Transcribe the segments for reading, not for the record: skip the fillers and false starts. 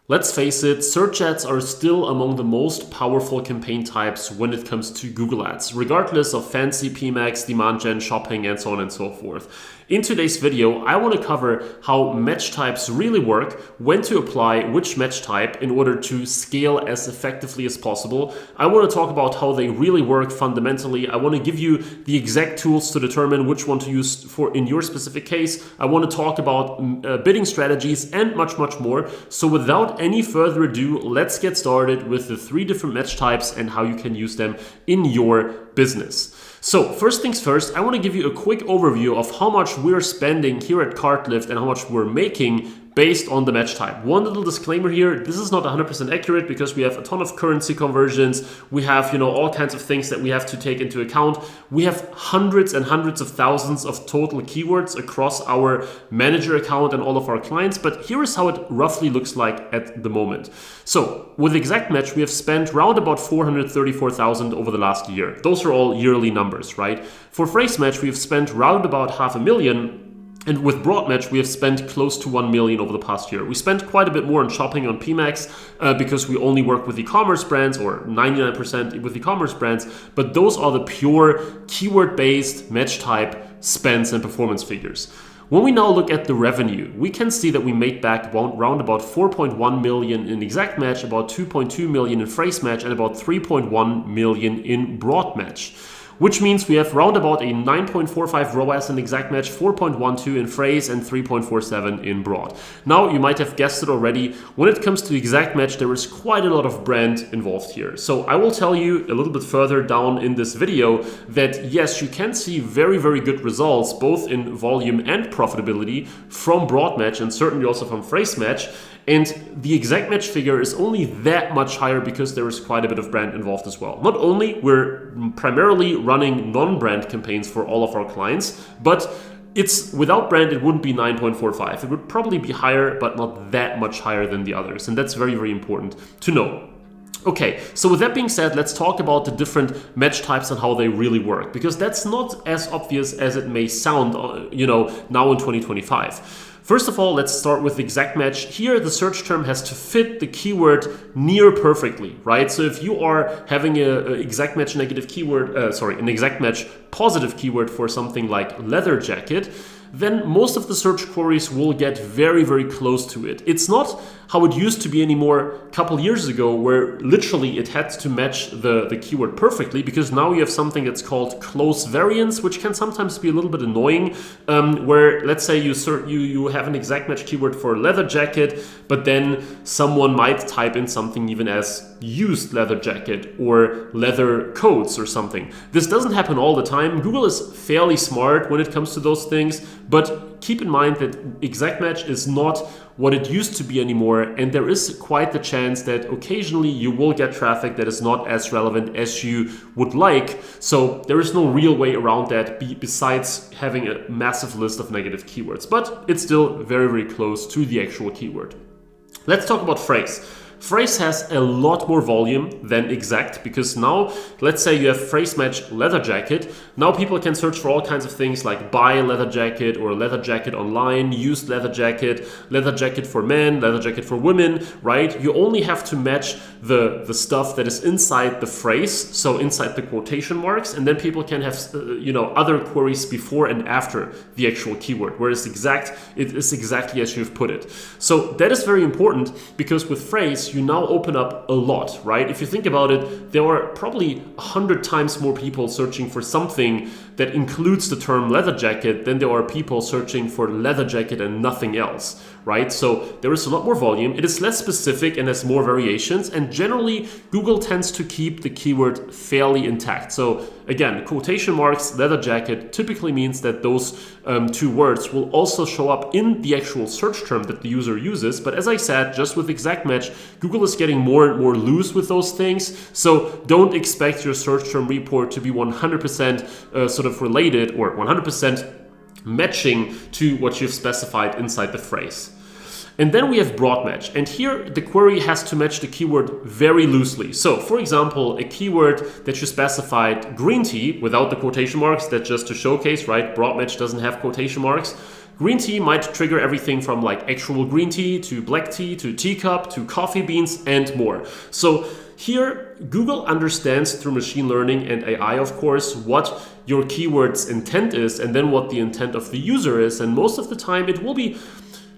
Let's face it, search ads are still among the most powerful campaign types when it comes to Google Ads, regardless of fancy PMAX, demand gen, shopping, and so on and so forth. In today's video, I want to cover how match types really work, when to apply which match type in order to scale as effectively as possible. I want to talk about how they really work fundamentally. I want to give you the exact tools to determine which one to use for in your specific case. I want to talk about bidding strategies and much more. So without any further ado, let's get started with the 3 different match types and how you can use them in your business. So first things first, I want to give you a quick overview of how much we're spending here at Cartlift and how much we're making based on the match type. One little disclaimer here, this is not 100% accurate because we have a ton of currency conversions. We have, all kinds of things that we have to take into account. We have hundreds and hundreds of thousands of total keywords across our manager account and all of our clients, but here is how it roughly looks like at the moment. So with Exact Match, we have spent round about 434,000 over the last year. Those are all yearly numbers, right? For Phrase Match, we have spent round about $500,000. And with Broad Match, we have spent close to 1 million over the past year. We spent quite a bit more on shopping on PMAX because we only work with e-commerce brands, or 99% with e-commerce brands, but those are the pure keyword-based match type spends and performance figures. When we now look at the revenue, we can see that we made back round about 4.1 million in Exact Match, about 2.2 million in Phrase Match, and about 3.1 million in Broad Match. Which means we have round about a 9.45 ROAS in Exact Match, 4.12 in Phrase, and 3.47 in Broad. Now, you might have guessed it already, when it comes to Exact Match, there is quite a lot of brand involved here. So I will tell you a little bit further down in this video that yes, you can see very good results, both in volume and profitability from Broad Match and certainly also from Phrase Match. And the Exact Match figure is only that much higher because there is quite a bit of brand involved as well. Not only we're primarily running non-brand campaigns for all of our clients, but it's without brand, it wouldn't be 9.45. It would probably be higher, but not that much higher than the others. And that's very important to know. Okay, so with that being said, let's talk about the different match types and how they really work, because that's not as obvious as it may sound, now in 2025. First of all, let's start with Exact Match. Here, the search term has to fit the keyword near perfectly, right? So if you are having an Exact Match negative keyword, an Exact Match positive keyword for something like leather jacket, then most of the search queries will get very close to it. It's not how it used to be anymore a couple years ago, where literally it had to match the keyword perfectly, because now you have something that's called close variance, which can sometimes be a little bit annoying, where let's say you have an Exact Match keyword for leather jacket, but then someone might type in something even as used leather jacket or leather coats or something. This doesn't happen all the time. Google is fairly smart when it comes to those things, but keep in mind that Exact Match is not what it used to be anymore, and there is quite the chance that occasionally you will get traffic that is not as relevant as you would like. So there is no real way around that besides having a massive list of negative keywords, but it's still very close to the actual keyword. Let's talk about Phrase. Phrase has a lot more volume than Exact, because now, let's say you have Phrase Match leather jacket. Now people can search for all kinds of things like buy leather jacket or leather jacket online, used leather jacket for men, leather jacket for women, right? You only have to match the stuff that is inside the phrase, so inside the quotation marks, and then people can have other queries before and after the actual keyword. Whereas Exact, it is exactly as you've put it. So that is very important, because with Phrase, you now open up a lot, right? If you think about it, there are probably 100 times more people searching for something that includes the term leather jacket than there are people searching for leather jacket and nothing else, right? So there is a lot more volume. It is less specific and has more variations. And generally, Google tends to keep the keyword fairly intact. So again, quotation marks, leather jacket typically means that those 2 words will also show up in the actual search term that the user uses. But as I said, just with Exact Match, Google is getting more and more loose with those things. So don't expect your search term report to be 100% sort of related or 100% matching to what you've specified inside the phrase. And then we have broad match. And here the query has to match the keyword very loosely. So for example, a keyword that you specified green tea without the quotation marks, that just to showcase, right? Broad match doesn't have quotation marks. Green tea might trigger everything from like actual green tea to black tea to teacup to coffee beans and more. So here, Google understands through machine learning and AI, of course, what your keyword's intent is and then what the intent of the user is. And most of the time, it will be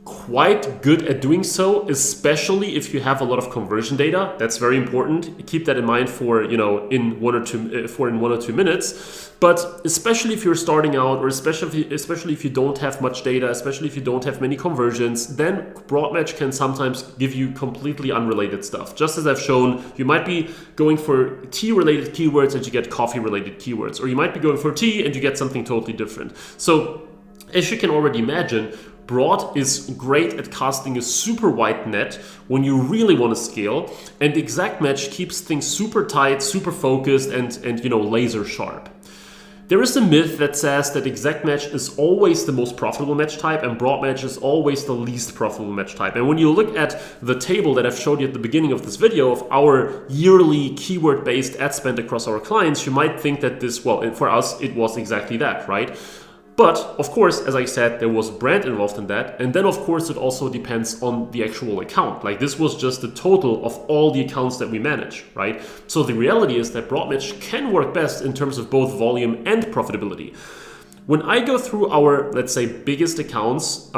quite good at doing so, especially if you have a lot of conversion data. That's very important. Keep that in mind for, in 1 or 2 minutes. But especially if you're starting out, or especially if you don't have much data, especially if you don't have many conversions, then broad match can sometimes give you completely unrelated stuff. Just as I've shown, you might be going for tea-related keywords and you get coffee-related keywords, or you might be going for tea and you get something totally different. So as you can already imagine, broad is great at casting a super wide net when you really want to scale, and exact match keeps things super tight, super focused, and laser sharp. There is a myth that says that exact match is always the most profitable match type and broad match is always the least profitable match type. And when you look at the table that I've showed you at the beginning of this video of our yearly keyword-based ad spend across our clients, you might think that this, well, for us, it was exactly that, right? But of course, as I said, there was brand involved in that. And then of course, it also depends on the actual account. Like this was just the total of all the accounts that we manage, right? So the reality is that broad match can work best in terms of both volume and profitability. When I go through our, let's say, biggest accounts,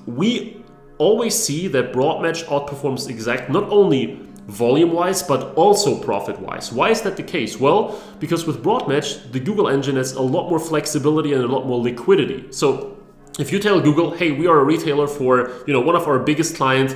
we always see that broad match outperforms exact not only volume-wise, but also profit-wise. Why is that the case? Well, because with broad match, the Google engine has a lot more flexibility and a lot more liquidity. So if you tell Google, hey, we are a retailer for, one of our biggest clients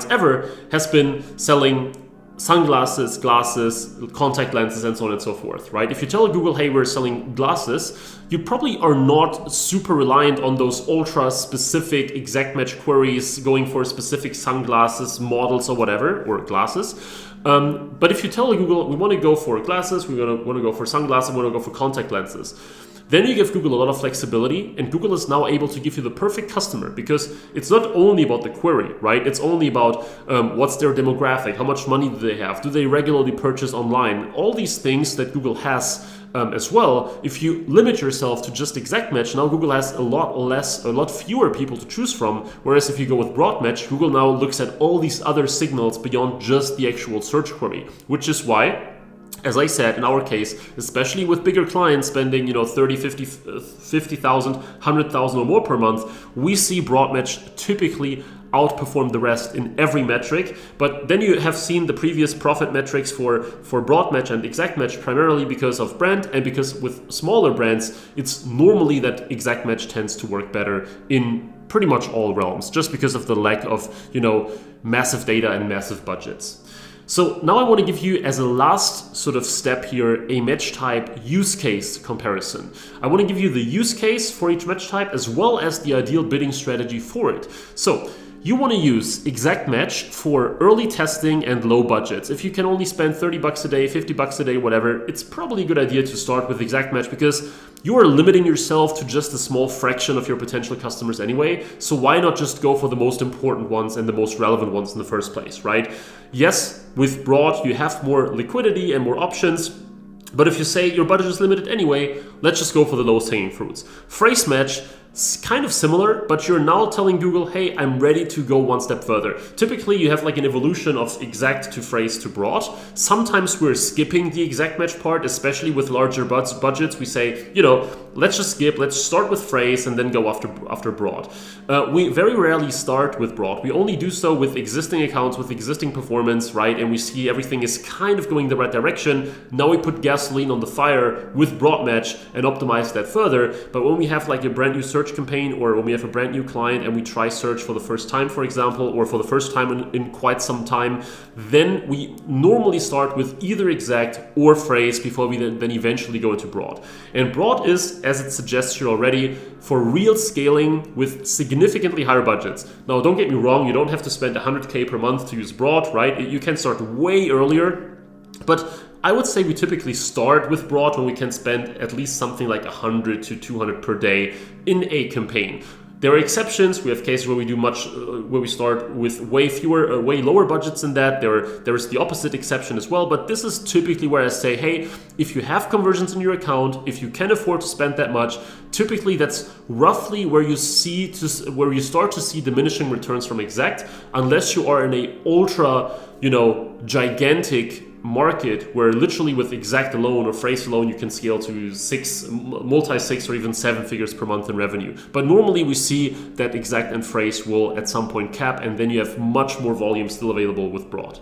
ever has been selling sunglasses, glasses, contact lenses, and so on and so forth, right? If you tell Google, hey, we're selling glasses, you probably are not super reliant on those ultra specific exact match queries going for specific sunglasses, models or whatever, or glasses. But if you tell Google, we want to go for glasses, we want to go for sunglasses, we want to go for contact lenses, then you give Google a lot of flexibility, and Google is now able to give you the perfect customer because it's not only about the query, right? It's only about what's their demographic, how much money do they have, do they regularly purchase online, all these things that Google has as well. If you limit yourself to just exact match, now Google has a lot fewer people to choose from. Whereas if you go with broad match, Google now looks at all these other signals beyond just the actual search query, which is why, as I said, in our case, especially with bigger clients spending, 30, 50,000, 100,000 or more per month, we see broad match typically outperform the rest in every metric. But then you have seen the previous profit metrics for broad match and exact match primarily because of brand, and because with smaller brands, it's normally that exact match tends to work better in pretty much all realms, just because of the lack of, massive data and massive budgets. So now I want to give you, as a last sort of step here, a match type use case comparison. I want to give you the use case for each match type as well as the ideal bidding strategy for it. So you want to use exact match for early testing and low budgets. If you can only spend $30 a day, $50 a day, whatever, it's probably a good idea to start with exact match because you are limiting yourself to just a small fraction of your potential customers anyway. So why not just go for the most important ones and the most relevant ones in the first place, right? Yes, with broad, you have more liquidity and more options. But if you say your budget is limited anyway, let's just go for the lowest hanging fruits. Phrase match, it's kind of similar, but you're now telling Google, hey, I'm ready to go one step further. Typically, you have like an evolution of exact to phrase to broad. Sometimes we're skipping the exact match part, especially with larger budgets. We say, let's just skip, let's start with phrase and then go after broad. We very rarely start with broad. We only do so with existing accounts, with existing performance, right? And we see everything is kind of going the right direction. Now we put gasoline on the fire with broad match and optimize that further. But when we have like a brand new search campaign, or when we have a brand new client and we try search for the first time, for example, or for the first time in quite some time, then we normally start with either exact or phrase before we then eventually go into broad. And broad is, as it suggests here already, for real scaling with significantly higher budgets. Now, don't get me wrong, you don't have to spend 100K per month to use broad, right? You can start way earlier, but I would say we typically start with broad when we can spend at least something like 100 to 200 per day in a campaign. There are exceptions. We have cases where we do where we start with way lower budgets than that. There is the opposite exception as well. But this is typically where I say, hey, if you have conversions in your account, if you can afford to spend that much, typically that's roughly where you start to see diminishing returns from Exact, unless you are in a ultra, gigantic market where literally with Exact alone or Phrase alone you can scale to multi-six or even 7 figures per month in revenue. But normally we see that Exact and Phrase will at some point cap, and then you have much more volume still available with Broad.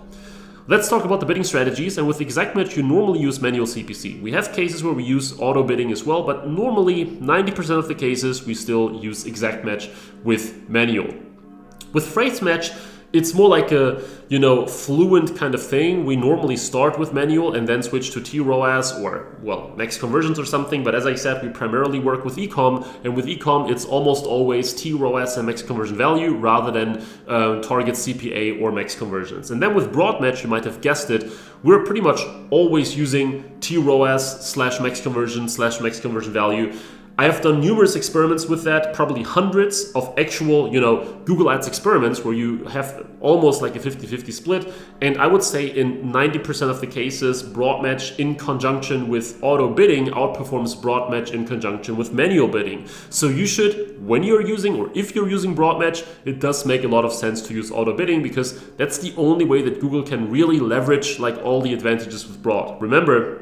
Let's talk about the bidding strategies. And with Exact Match, you normally use manual CPC. We have cases where we use auto bidding as well, but normally 90% of the cases we still use Exact Match with manual. With Phrase Match, it's more like a fluent kind of thing. We normally start with manual and then switch to TROAS or max conversions or something. But as I said, we primarily work with ecom, and with ecom it's almost always TROAS and max conversion value rather than target CPA or max conversions. And then with Broad Match, you might have guessed it, we're pretty much always using TROAS / max conversion / max conversion value. I have done numerous experiments with that, probably hundreds of actual, Google Ads experiments where you have almost like a 50-50 split. And I would say in 90% of the cases, Broad Match in conjunction with auto bidding outperforms Broad Match in conjunction with manual bidding. So you should, when you're using, or if you're using Broad Match, it does make a lot of sense to use auto bidding, because that's the only way that Google can really leverage like all the advantages with Broad. Remember,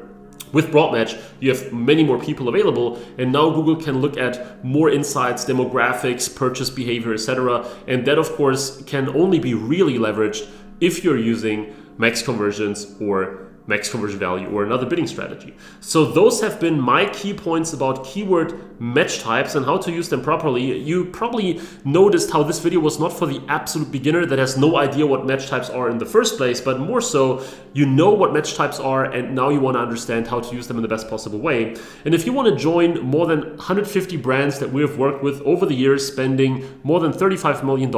with Broad Match, you have many more people available, and now Google can look at more insights, demographics, purchase behavior, etc. And that, of course, can only be really leveraged if you're using max conversions or max conversion value or another bidding strategy. So those have been my key points about keyword match types and how to use them properly. You probably noticed how this video was not for the absolute beginner that has no idea what match types are in the first place, but more so, you know what match types are, and now you want to understand how to use them in the best possible way. And if you want to join more than 150 brands that we have worked with over the years, spending more than $35 million,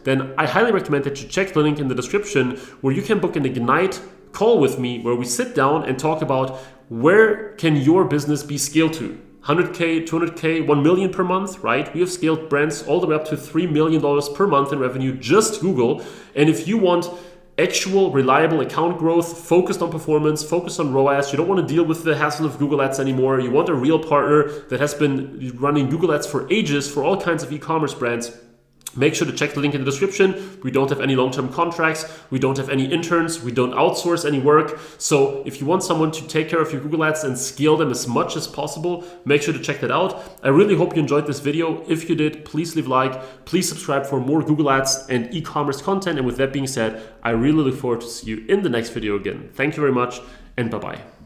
then I highly recommend that you check the link in the description where you can book an Ignite call with me where we sit down and talk about where can your business be scaled to. 100K, 200K, 1 million per month, right? We have scaled brands all the way up to $3 million per month in revenue, just Google. And if you want actual reliable account growth, focused on performance, focused on ROAS, you don't want to deal with the hassle of Google Ads anymore, you want a real partner that has been running Google Ads for ages for all kinds of e-commerce brands, make sure to check the link in the description. We don't have any long-term contracts. We don't have any interns. We don't outsource any work. So if you want someone to take care of your Google Ads and scale them as much as possible, make sure to check that out. I really hope you enjoyed this video. If you did, please leave a like. Please subscribe for more Google Ads and e-commerce content. And with that being said, I really look forward to see you in the next video again. Thank you very much, and bye-bye.